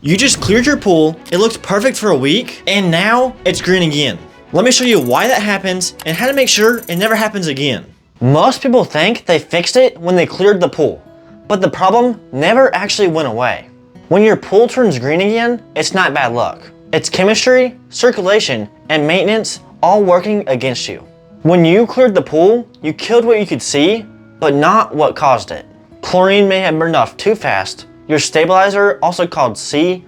You just cleared your pool, it looked perfect for a week, and now it's green again. Let me show you why that happens and how to make sure it never happens again. Most people think they fixed it when they cleared the pool, but the problem never actually went away. When your pool turns green again, it's not bad luck. It's chemistry, circulation, and maintenance all working against you. When you cleared the pool, you killed what you could see, but not what caused it. Chlorine may have burned off too fast. Your stabilizer, also called CYA,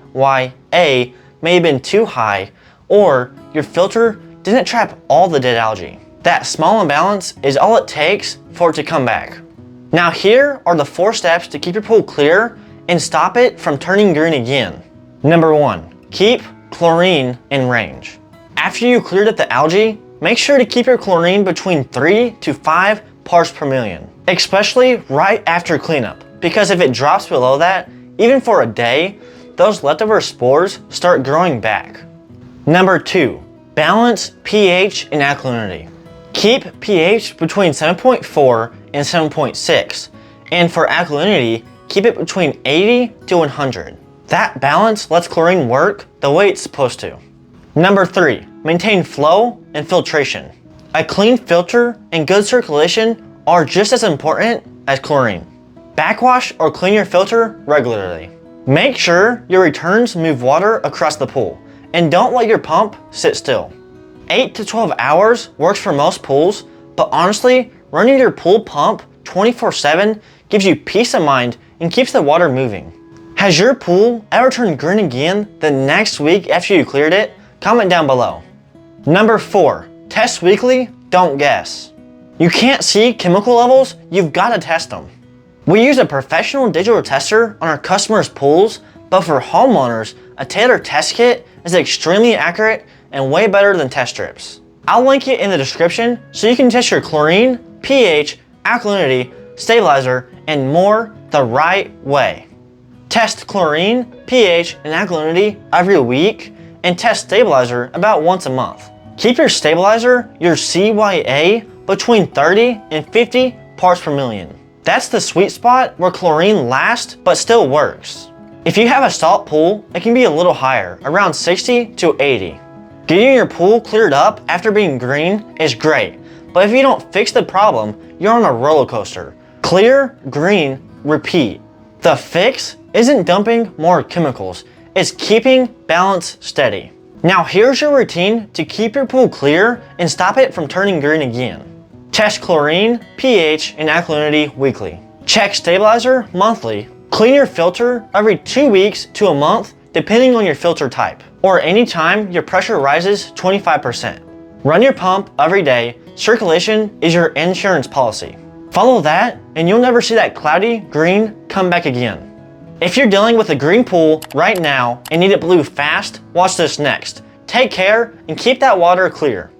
may have been too high, or your filter didn't trap all the dead algae. That small imbalance is all it takes for it to come back. Now here are the 4 steps to keep your pool clear and stop it from turning green again. Number 1, keep chlorine in range. After you cleared up the algae, make sure to keep your chlorine between 3 to 5 parts per million, especially right after cleanup, because if it drops below that, even for a day, those leftover spores start growing back. Number 2, balance pH and alkalinity. Keep pH between 7.4 and 7.6, and for alkalinity, keep it between 80 to 100. That balance lets chlorine work the way it's supposed to. Number 3, maintain flow and filtration. A clean filter and good circulation are just as important as chlorine. Backwash or clean your filter regularly. Make sure your returns move water across the pool, and don't let your pump sit still. 8 to 12 hours works for most pools, but honestly, running your pool pump 24/7 gives you peace of mind and keeps the water moving. Has your pool ever turned green again the next week after you cleared it? Comment down below. Number 4, test weekly, don't guess. You can't see chemical levels, you've got to test them. We use a professional digital tester on our customers' pools, but for homeowners, a tailored test kit is extremely accurate and way better than test strips. I'll link it in the description so you can test your chlorine, pH, alkalinity, stabilizer, and more the right way. Test chlorine, pH, and alkalinity every week, and test stabilizer about once a month. Keep your stabilizer, your CYA, between 30 and 50 parts per million. That's the sweet spot where chlorine lasts but still works. If you have a salt pool, it can be a little higher, around 60 to 80. Getting your pool cleared up after being green is great, but if you don't fix the problem, you're on a roller coaster. Clear, green, repeat. The fix isn't dumping more chemicals, it's keeping balance steady. Now here's your routine to keep your pool clear and stop it from turning green again. Test chlorine, pH, and alkalinity weekly. Check stabilizer monthly. Clean your filter every 2 weeks to a month depending on your filter type, or anytime your pressure rises 25%. Run your pump every day. Circulation is your insurance policy. Follow that and you'll never see that cloudy green come back again. If you're dealing with a green pool right now and need it blue fast, watch this next. Take care and keep that water clear.